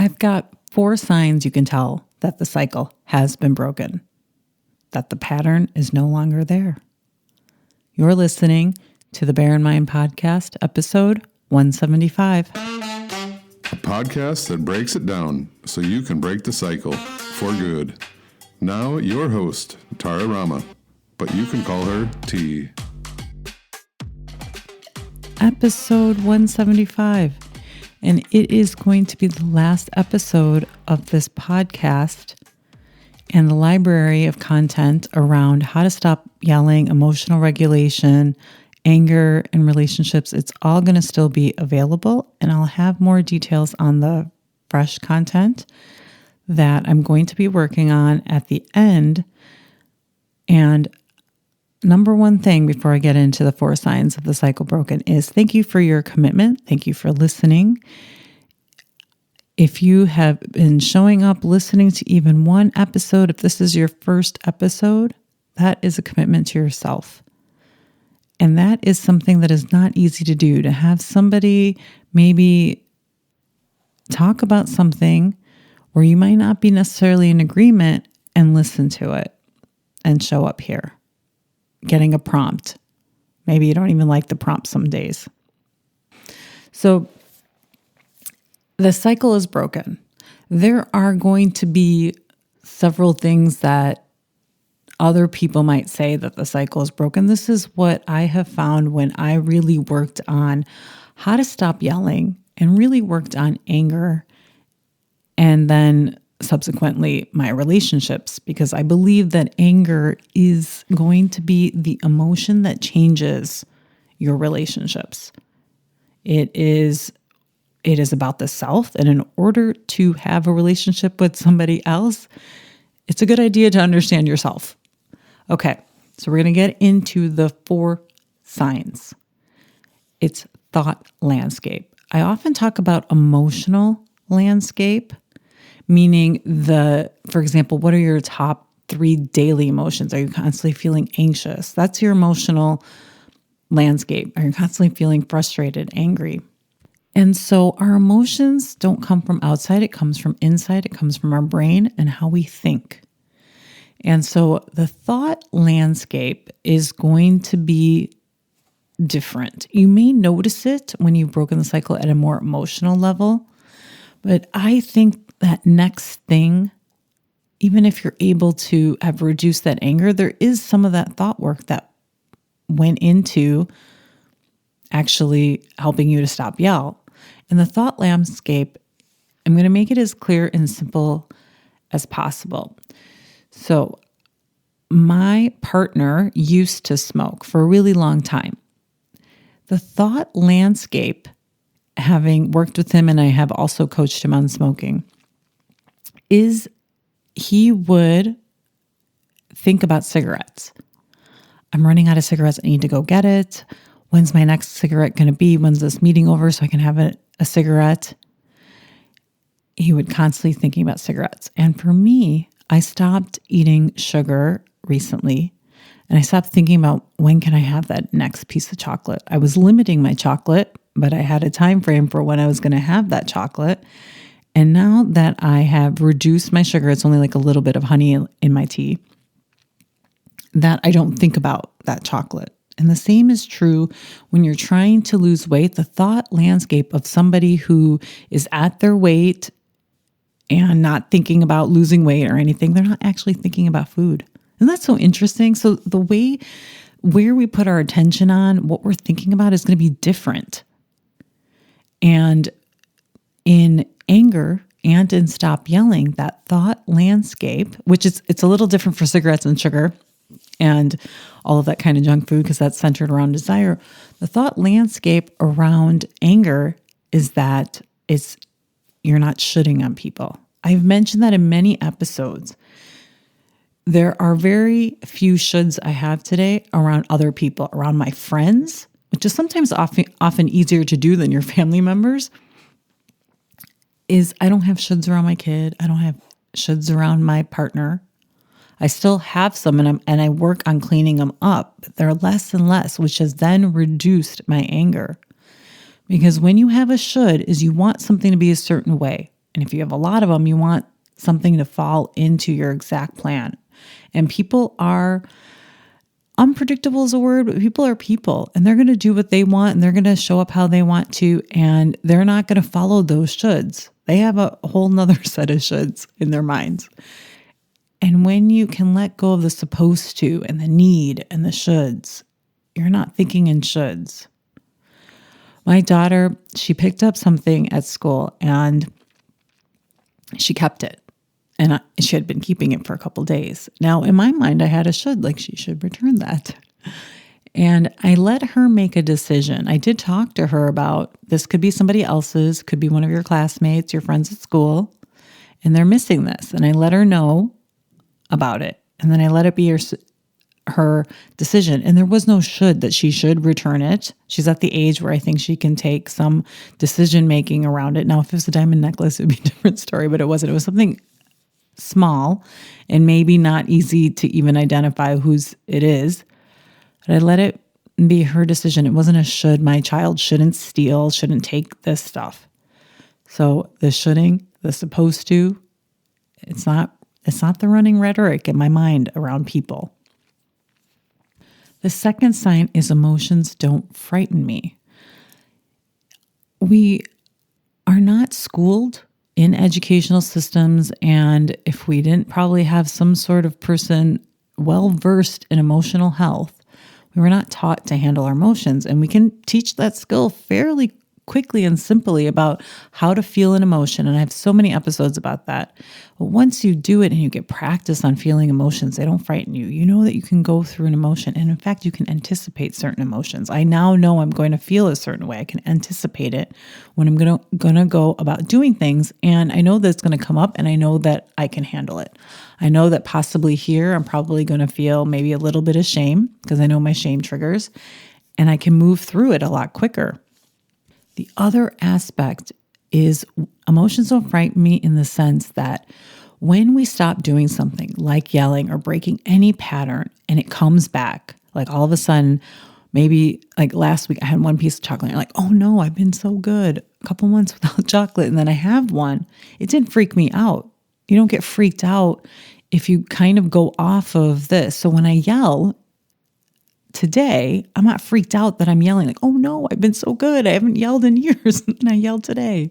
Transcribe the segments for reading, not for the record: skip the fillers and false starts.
I've got 4 signs you can tell that the cycle has been broken, that the pattern is no longer there. You're listening to the Bear in Mind Podcast, episode 175. A podcast that breaks it down so you can break the cycle for good. Now, your host, Tara Rama, but you can call her T. Episode 175. And it is going to be the last episode of this podcast and the library of content around how to stop yelling, emotional regulation, anger, and relationships. It's all going to still be available, and I'll have more details on the fresh content that I'm going to be working on at the end. And number one thing before I get into the 4 signs of the cycle broken is thank you for your commitment. Thank you for listening. If you have been showing up, listening to even one episode, if this is your first episode, that is a commitment to yourself. And that is something that is not easy to do, to have somebody maybe talk about something where you might not be necessarily in agreement and listen to it and show up here. Getting a prompt. Maybe you don't even like the prompt some days. So the cycle is broken. There are going to be several things that other people might say that the cycle is broken. This is what I have found when I really worked on how to stop yelling and really worked on anger and then subsequently my relationships, because I believe that anger is going to be the emotion that changes your relationships. It is about the self, and in order to have a relationship with somebody else, it's a good idea to understand yourself. Okay, so we're going to get into the 4 signs. It's thought landscape. I often talk about emotional landscape, meaning for example, what are your top 3 daily emotions? Are you constantly feeling anxious? That's your emotional landscape. Are you constantly feeling frustrated, angry? And so our emotions don't come from outside. It comes from inside. It comes from our brain and how we think. And so the thought landscape is going to be different. You may notice it when you've broken the cycle at a more emotional level, but I think that next thing, even if you're able to have reduced that anger, there is some of that thought work that went into actually helping you to stop yell. And the thought landscape, I'm going to make it as clear and simple as possible. So my partner used to smoke for a really long time. The thought landscape, having worked with him, and I have also coached him on smoking, is he would think about cigarettes. I'm running out of cigarettes. I need to go get it. When's my next cigarette going to be? When's this meeting over so I can have a cigarette? He would constantly thinking about cigarettes. And for me, I stopped eating sugar recently, and I stopped thinking about when can I have that next piece of chocolate. I was limiting my chocolate, but I had a time frame for when I was going to have that chocolate. And now that I have reduced my sugar, it's only like a little bit of honey in my tea, that I don't think about that chocolate. And the same is true when you're trying to lose weight. The thought landscape of somebody who is at their weight and not thinking about losing weight or anything, they're not actually thinking about food. Isn't that so interesting? So the way where we put our attention on what we're thinking about is going to be different. And in anger and in stop yelling, that thought landscape, which it's a little different for cigarettes and sugar and all of that kind of junk food because that's centered around desire. The thought landscape around anger is that you're not shoulding on people. I've mentioned that in many episodes. There are very few shoulds I have today around other people, around my friends, which is sometimes often easier to do than your family members. Is I don't have shoulds around my kid. I don't have shoulds around my partner. I still have some, and I work on cleaning them up. But they're less and less, which has then reduced my anger. Because when you have a should, is you want something to be a certain way. And if you have a lot of them, you want something to fall into your exact plan. And people are unpredictable is a word, but people are people, and they're going to do what they want, and they're going to show up how they want to, and they're not going to follow those shoulds. They have a whole nother set of shoulds in their minds. And when you can let go of the supposed to and the need and the shoulds, you're not thinking in shoulds. My daughter, she picked up something at school and she kept it. And she had been keeping it for a couple days. Now, in my mind, I had a should, like she should return that. And I let her make a decision. I did talk to her about this could be somebody else's, could be one of your classmates, your friends at school, and they're missing this. And I let her know about it. And then I let it be her decision. And there was no should that she should return it. She's at the age where I think she can take some decision making around it. Now, if it was a diamond necklace, it would be a different story, but it wasn't. It was something small and maybe not easy to even identify whose it is. But I let it be her decision. It wasn't a should. My child shouldn't steal, shouldn't take this stuff. So the shoulding, the supposed to, it's not the running rhetoric in my mind around people. The second sign is emotions don't frighten me. We are not schooled in educational systems, and if we didn't probably have some sort of person well-versed in emotional health, we were not taught to handle our emotions, and we can teach that skill fairly quickly and simply about how to feel an emotion. And I have so many episodes about that. But once you do it and you get practice on feeling emotions, they don't frighten you. You know that you can go through an emotion. And in fact, you can anticipate certain emotions. I now know I'm going to feel a certain way. I can anticipate it when I'm going to go about doing things. And I know that it's going to come up, and I know that I can handle it. I know that possibly here, I'm probably going to feel maybe a little bit of shame because I know my shame triggers, and I can move through it a lot quicker. The other aspect is emotions don't frighten me in the sense that when we stop doing something like yelling or breaking any pattern and it comes back, like all of a sudden, maybe like last week I had one piece of chocolate and you're like, oh no, I've been so good, a couple months without chocolate, and then I have one. It didn't freak me out. You don't get freaked out if you kind of go off of this. So when I yell today, I'm not freaked out that I'm yelling like, oh no, I've been so good. I haven't yelled in years and I yelled today.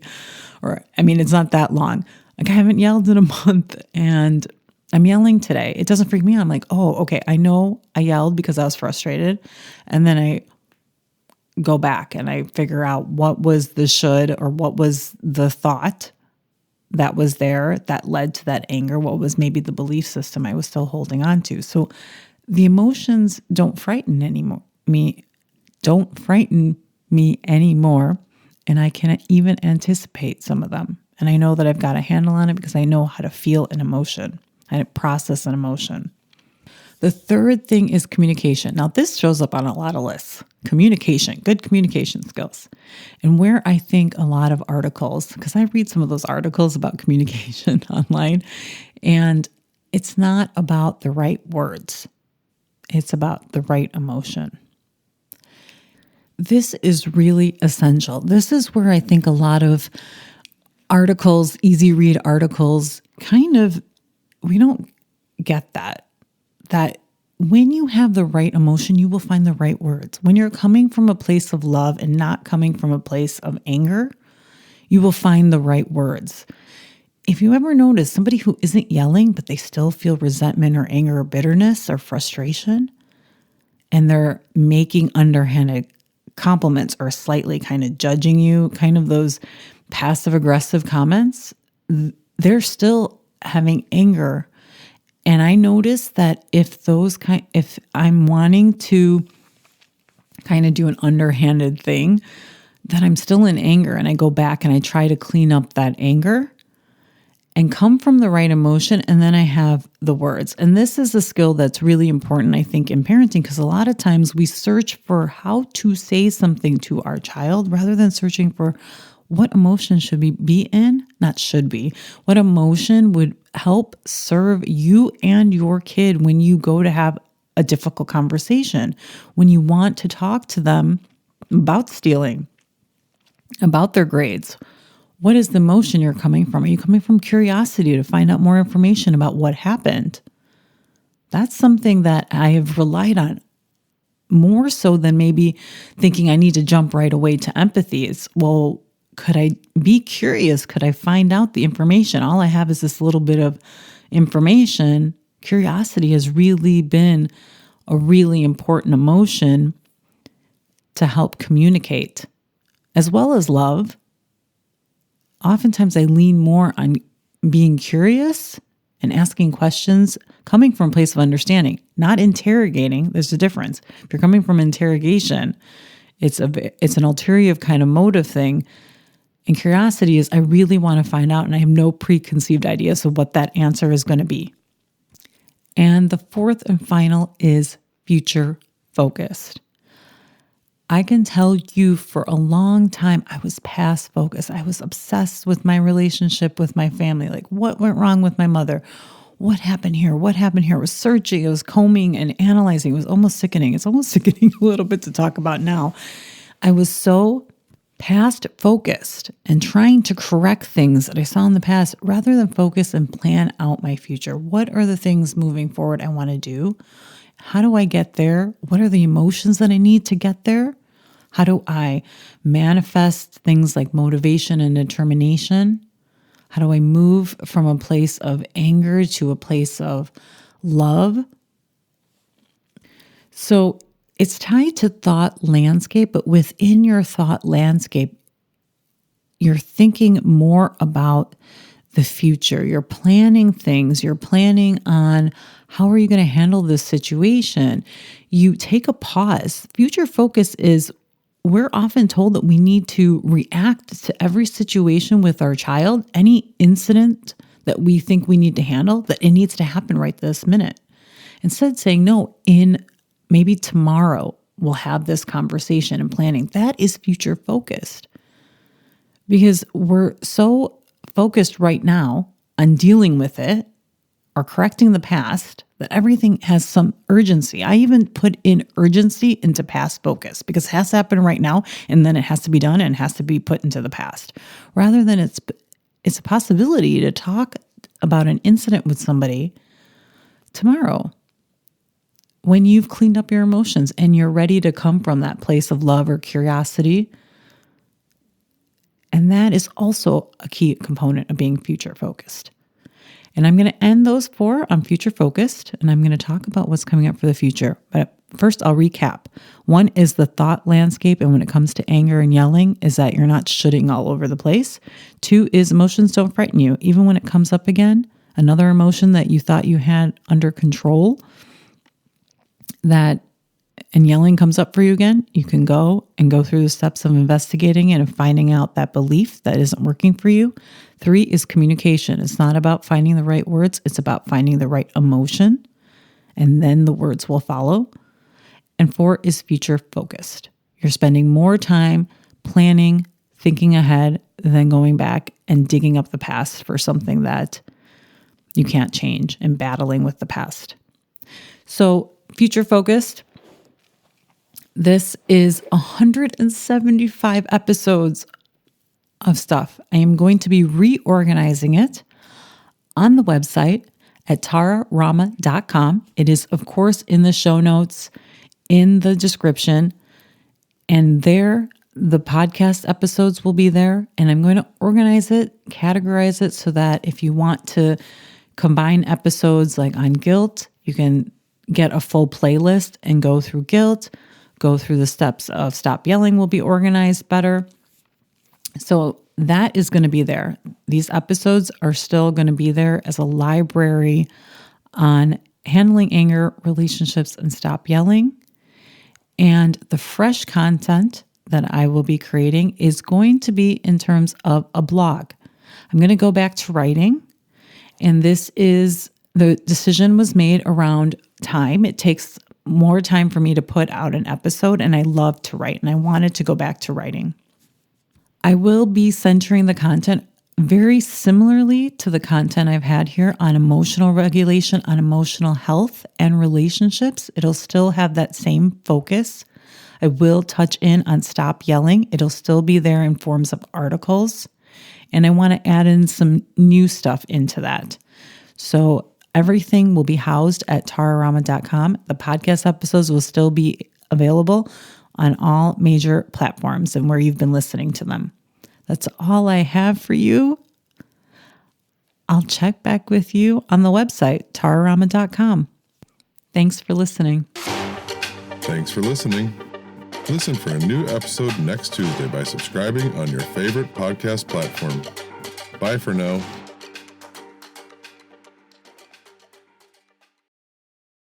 Or, I mean, it's not that long. Like I haven't yelled in a month and I'm yelling today. It doesn't freak me out. I'm like, oh, okay, I know I yelled because I was frustrated. And then I go back and I figure out what was the should or what was the thought that was there that led to that anger. What was maybe the belief system I was still holding on to. So the emotions don't frighten me anymore, and I can even anticipate some of them. And I know that I've got a handle on it because I know how to feel an emotion, how to process an emotion. The third thing is communication. Now, this shows up on a lot of lists. Communication, good communication skills. And where I think a lot of articles, because I read some of those articles about communication online, and it's not about the right words. It's about the right emotion. This is really essential. This is where I think a lot of articles, easy read articles, we don't get that when you have the right emotion, you will find the right words. When you're coming from a place of love and not coming from a place of anger, you will find the right words. If you ever notice somebody who isn't yelling, but they still feel resentment or anger or bitterness or frustration, and they're making underhanded compliments or slightly kind of judging you, kind of those passive-aggressive comments, they're still having anger. And I notice that if I'm wanting to kind of do an underhanded thing, that I'm still in anger and I go back and I try to clean up that anger and come from the right emotion, and then I have the words. And this is a skill that's really important, I think, in parenting, because a lot of times we search for how to say something to our child rather than searching for what emotion should we be in, not should be, what emotion would help serve you and your kid when you go to have a difficult conversation, when you want to talk to them about stealing, about their grades. What is the emotion you're coming from? Are you coming from curiosity to find out more information about what happened? That's something that I have relied on more so than maybe thinking I need to jump right away to empathy. It's, well, could I be curious? Could I find out the information? All I have is this little bit of information. Curiosity has really been a really important emotion to help communicate, as well as love. Oftentimes I lean more on being curious and asking questions, coming from a place of understanding, not interrogating. There's a difference. If you're coming from interrogation, it's an ulterior kind of motive thing. And curiosity is, I really want to find out, and I have no preconceived ideas of what that answer is going to be. And the fourth and final is future focused. I can tell you for a long time, I was past focused. I was obsessed with my relationship with my family. Like, what went wrong with my mother? What happened here? What happened here? I was searching, I was combing and analyzing. It was almost sickening. It's almost sickening a little bit to talk about now. I was so past focused and trying to correct things that I saw in the past rather than focus and plan out my future. What are the things moving forward I want to do? How do I get there? What are the emotions that I need to get there? How do I manifest things like motivation and determination? How do I move from a place of anger to a place of love? So it's tied to thought landscape, but within your thought landscape, you're thinking more about the future. You're planning things. You're planning on how are you going to handle this situation. You take a pause. Future focus is, we're often told that we need to react to every situation with our child, any incident that we think we need to handle, that it needs to happen right this minute. Instead saying, no, in maybe tomorrow we'll have this conversation and planning. That is future focused, because we're so focused right now on dealing with it or correcting the past that everything has some urgency. I even put in urgency into past focus because it has to happen right now, and then it has to be done and it has to be put into the past. Rather than it's a possibility to talk about an incident with somebody tomorrow when you've cleaned up your emotions and you're ready to come from that place of love or curiosity. And that is also a key component of being future focused. And I'm going to end those 4 on future focused, and I'm going to talk about what's coming up for the future. But first, I'll recap. 1 is the thought landscape, and when it comes to anger and yelling, is that you're not shooting all over the place. 2 is emotions don't frighten you. Even when it comes up again, another emotion that you thought you had under control, and yelling comes up for you again, you can go through the steps of investigating and of finding out that belief that isn't working for you. 3 is communication. It's not about finding the right words. It's about finding the right emotion, and then the words will follow. And 4 is future focused. You're spending more time planning, thinking ahead, than going back and digging up the past for something that you can't change and battling with the past. So future focused. This is 175 episodes of stuff. I am going to be reorganizing it on the website at tararama.com. It is, of course, in the show notes, in the description, and there the podcast episodes will be there. And I'm going to organize it, categorize it so that if you want to combine episodes like on guilt, you can get a full playlist and go through guilt. Go through the steps of stop yelling will be organized better. So that is going to be there. These episodes are still going to be there as a library on handling anger, relationships, and stop yelling. And the fresh content that I will be creating is going to be in terms of a blog. I'm going to go back to writing. And the decision was made around time. It takes more time for me to put out an episode, and I love to write, and I wanted to go back to writing. I will be centering the content very similarly to the content I've had here on emotional regulation, on emotional health and relationships. It'll still have that same focus. I will touch in on stop yelling. It'll still be there in forms of articles And I want to add in some new stuff into that. So everything will be housed at tararama.com. The podcast episodes will still be available on all major platforms and where you've been listening to them. That's all I have for you. I'll check back with you on the website, tararama.com. Thanks for listening. Thanks for listening. Listen for a new episode next Tuesday by subscribing on your favorite podcast platform. Bye for now.